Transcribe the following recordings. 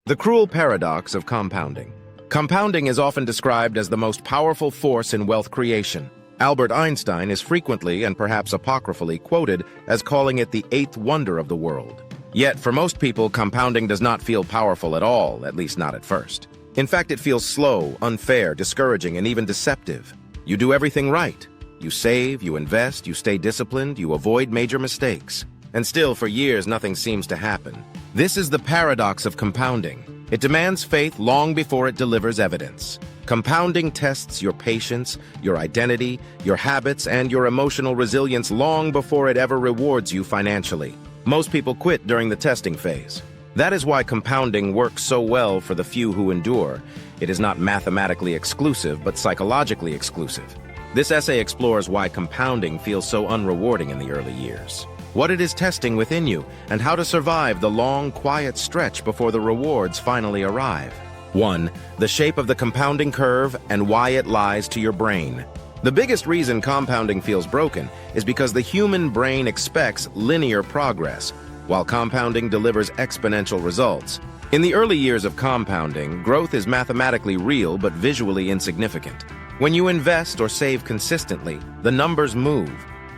The cruel paradox of compounding. Compounding is often described as the most powerful force in wealth creation. Albert Einstein is frequently and perhaps apocryphally quoted as calling it the eighth wonder of the world. Yet, for most people, compounding does not feel powerful at all, at least not at first. In fact, it feels slow, unfair, discouraging, and even deceptive. You do everything right. You save, you invest, you stay disciplined, you avoid major mistakes. And still, for years, nothing seems to happen. This is the paradox of compounding. It demands faith long before it delivers evidence. Compounding tests your patience, your identity, your habits, and your emotional resilience long before it ever rewards you financially. Most people quit during the testing phase. That is why compounding works so well for the few who endure. It is not mathematically exclusive, but psychologically exclusive. This essay explores why compounding feels so unrewarding in the early years, what it is testing within you, and how to survive the long, quiet stretch before the rewards finally arrive. 1. The shape of the compounding curve and why it lies to your brain. The biggest reason compounding feels broken is because the human brain expects linear progress, while compounding delivers exponential results. In the early years of compounding, growth is mathematically real but visually insignificant. When you invest or save consistently, the numbers move.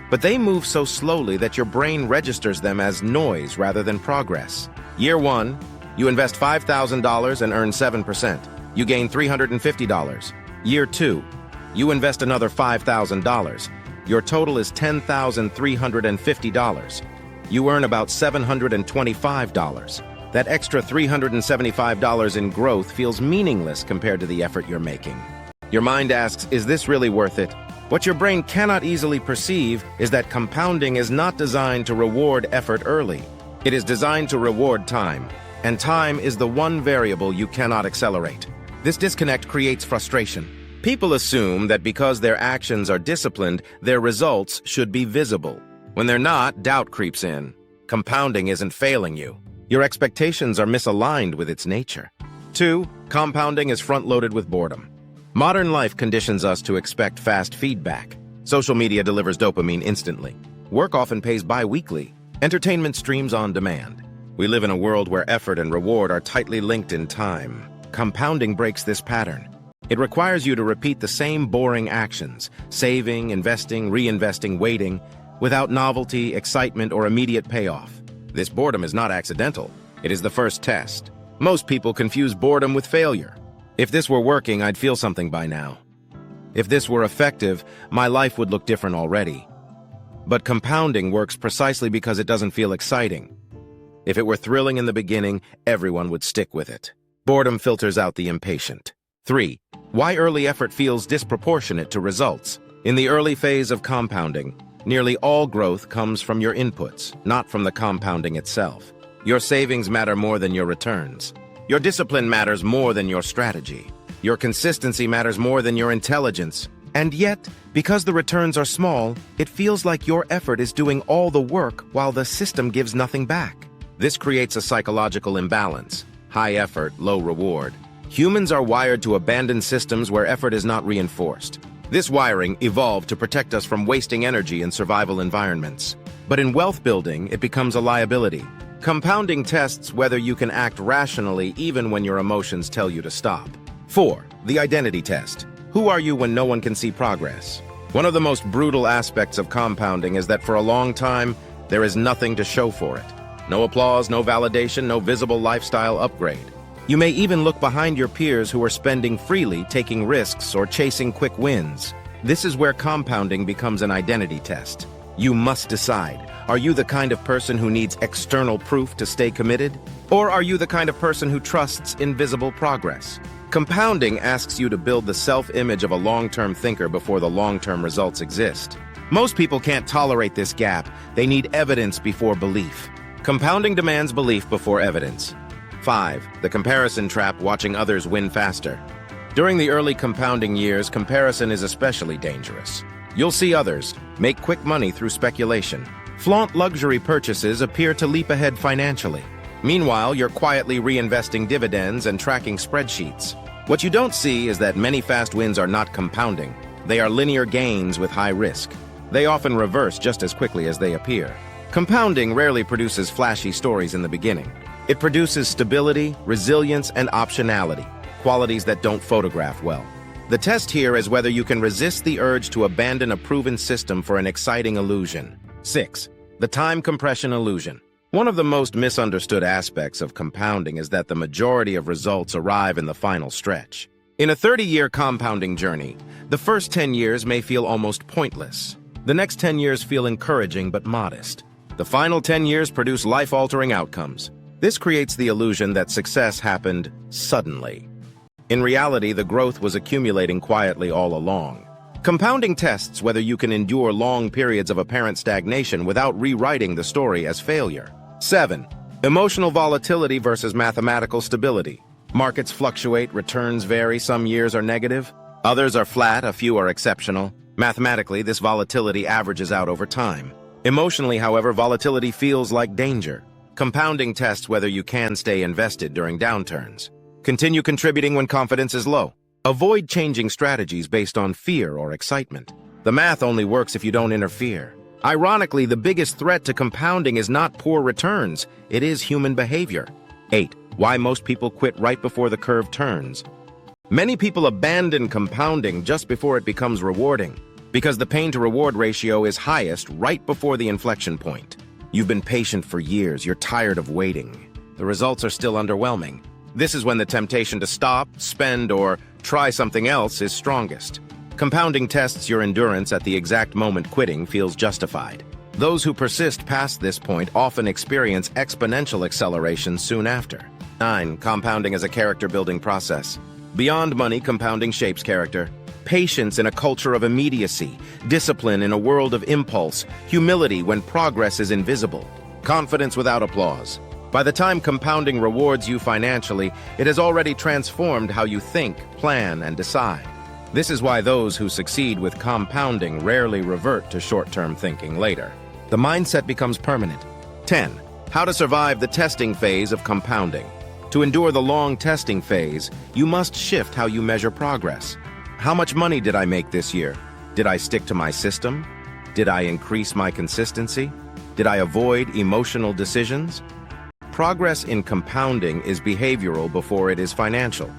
But they move so slowly that your brain registers them as noise rather than progress. Year 1, you invest $5,000 and earn 7%. You gain $350. Year 2, you invest another $5,000. Your total is $10,350. You earn about $725. That extra $375 in growth feels meaningless compared to the effort you're making. Your mind asks, is this really worth it? What your brain cannot easily perceive is that compounding is not designed to reward effort early. It is designed to reward time, and time is the one variable you cannot accelerate. This disconnect creates frustration. People assume that because their actions are disciplined, their results should be visible. When they're not, doubt creeps in. Compounding isn't failing you. Your expectations are misaligned with its nature. 2. Compounding is front-loaded with boredom. Modern life conditions us to expect fast feedback. Social media delivers dopamine instantly. Work often pays bi-weekly. Entertainment streams on demand. We live in a world where effort and reward are tightly linked in time. Compounding breaks this pattern. It requires you to repeat the same boring actions, saving, investing, reinvesting, waiting, without novelty, excitement, or immediate payoff. This boredom is not accidental. It is the first test. Most people confuse boredom with failure. If this were working, I'd feel something by now. If this were effective, my life would look different already. But compounding works precisely because it doesn't feel exciting. If it were thrilling in the beginning, everyone would stick with it. Boredom filters out the impatient. 3. Why early effort feels disproportionate to results. In the early phase of compounding, nearly all growth comes from your inputs, not from the compounding itself. Your savings matter more than your returns. Your discipline matters more than your strategy. Your consistency matters more than your intelligence. And yet, because the returns are small, it feels like your effort is doing all the work while the system gives nothing back. This creates a psychological imbalance. High effort, low reward. Humans are wired to abandon systems where effort is not reinforced. This wiring evolved to protect us from wasting energy in survival environments. But in wealth building, it becomes a liability. Compounding tests whether you can act rationally even when your emotions tell you to stop. 4. The identity test. Who are you when no one can see progress? One of the most brutal aspects of compounding is that for a long time, there is nothing to show for it. No applause, no validation, no visible lifestyle upgrade. You may even look behind your peers who are spending freely, taking risks, or chasing quick wins. This is where compounding becomes an identity test. You must decide. Are you the kind of person who needs external proof to stay committed? Or are you the kind of person who trusts invisible progress? Compounding asks you to build the self-image of a long-term thinker before the long-term results exist. Most people can't tolerate this gap. They need evidence before belief. Compounding demands belief before evidence. 5. The comparison trap, watching others win faster. During the early compounding years, comparison is especially dangerous. You'll see others make quick money through speculation. Flaunt luxury purchases appear to leap ahead financially. Meanwhile, you're quietly reinvesting dividends and tracking spreadsheets. What you don't see is that many fast wins are not compounding. They are linear gains with high risk. They often reverse just as quickly as they appear. Compounding rarely produces flashy stories in the beginning. It produces stability, resilience, and optionality, qualities that don't photograph well. The test here is whether you can resist the urge to abandon a proven system for an exciting illusion. 6. The time compression illusion. One of the most misunderstood aspects of compounding is that the majority of results arrive in the final stretch. In a 30-year compounding journey, the first 10 years may feel almost pointless. The next 10 years feel encouraging but modest. The final 10 years produce life-altering outcomes. This creates the illusion that success happened suddenly. In reality, the growth was accumulating quietly all along. Compounding tests whether you can endure long periods of apparent stagnation without rewriting the story as failure. 7. Emotional volatility versus mathematical stability. Markets fluctuate, returns vary, some years are negative, others are flat, a few are exceptional. Mathematically, this volatility averages out over time. Emotionally, however, volatility feels like danger. Compounding tests whether you can stay invested during downturns. Continue contributing when confidence is low. Avoid changing strategies based on fear or excitement. The math only works if you don't interfere. Ironically, the biggest threat to compounding is not poor returns, it is human behavior. 8. Why most people quit right before the curve turns. Many people abandon compounding just before it becomes rewarding, because the pain-to-reward ratio is highest right before the inflection point. You've been patient for years, you're tired of waiting. The results are still underwhelming. This is when the temptation to stop, spend, or try something else is strongest. Compounding tests your endurance at the exact moment quitting feels justified. Those who persist past this point often experience exponential acceleration soon after. 9. Compounding as a character-building process. Beyond money, compounding shapes character. Patience in a culture of immediacy, discipline in a world of impulse, humility when progress is invisible, confidence without applause. By the time compounding rewards you financially, it has already transformed how you think, plan, and decide. This is why those who succeed with compounding rarely revert to short-term thinking later. The mindset becomes permanent. 10. How to survive the testing phase of compounding. To endure the long testing phase, you must shift how you measure progress. How much money did I make this year? Did I stick to my system? Did I increase my consistency? Did I avoid emotional decisions? Progress in compounding is behavioral before it is financial.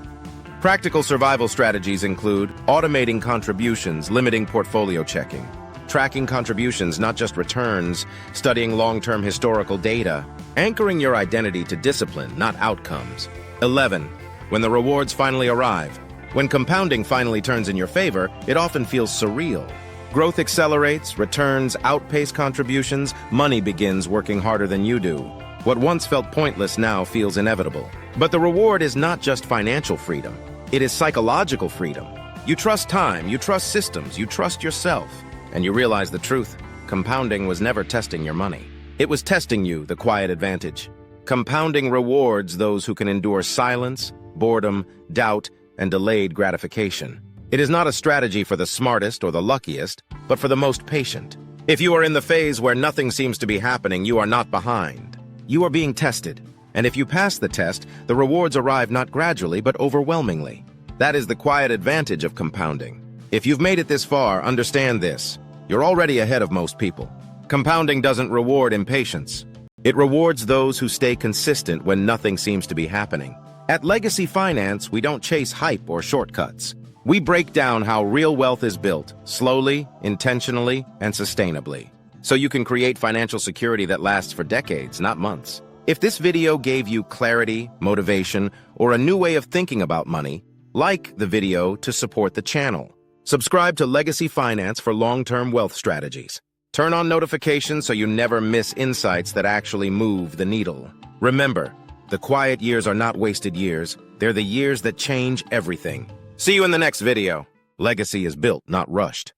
Practical survival strategies include automating contributions, limiting portfolio checking, tracking contributions, not just returns, studying long-term historical data, anchoring your identity to discipline, not outcomes. 11. When the rewards finally arrive. When compounding finally turns in your favor, it often feels surreal. Growth accelerates, returns outpace contributions, money begins working harder than you do. What once felt pointless now feels inevitable. But the reward is not just financial freedom. It is psychological freedom. You trust time, you trust systems, you trust yourself. And you realize the truth. Compounding was never testing your money. It was testing you, the quiet advantage. Compounding rewards those who can endure silence, boredom, doubt, and delayed gratification. It is not a strategy for the smartest or the luckiest, but for the most patient. If you are in the phase where nothing seems to be happening, you are not behind. You are being tested, and if you pass the test, the rewards arrive not gradually but overwhelmingly. That is the quiet advantage of compounding. If you've made it this far, understand this. You're already ahead of most people. Compounding doesn't reward impatience. It rewards those who stay consistent when nothing seems to be happening. At Legacy Finance, we don't chase hype or shortcuts. We break down how real wealth is built, slowly, intentionally, and sustainably, so you can create financial security that lasts for decades, not months. If this video gave you clarity, motivation, or a new way of thinking about money, like the video to support the channel. Subscribe to Legacy Finance for long-term wealth strategies. Turn on notifications so you never miss insights that actually move the needle. Remember, the quiet years are not wasted years. They're the years that change everything. See you in the next video. Legacy is built, not rushed.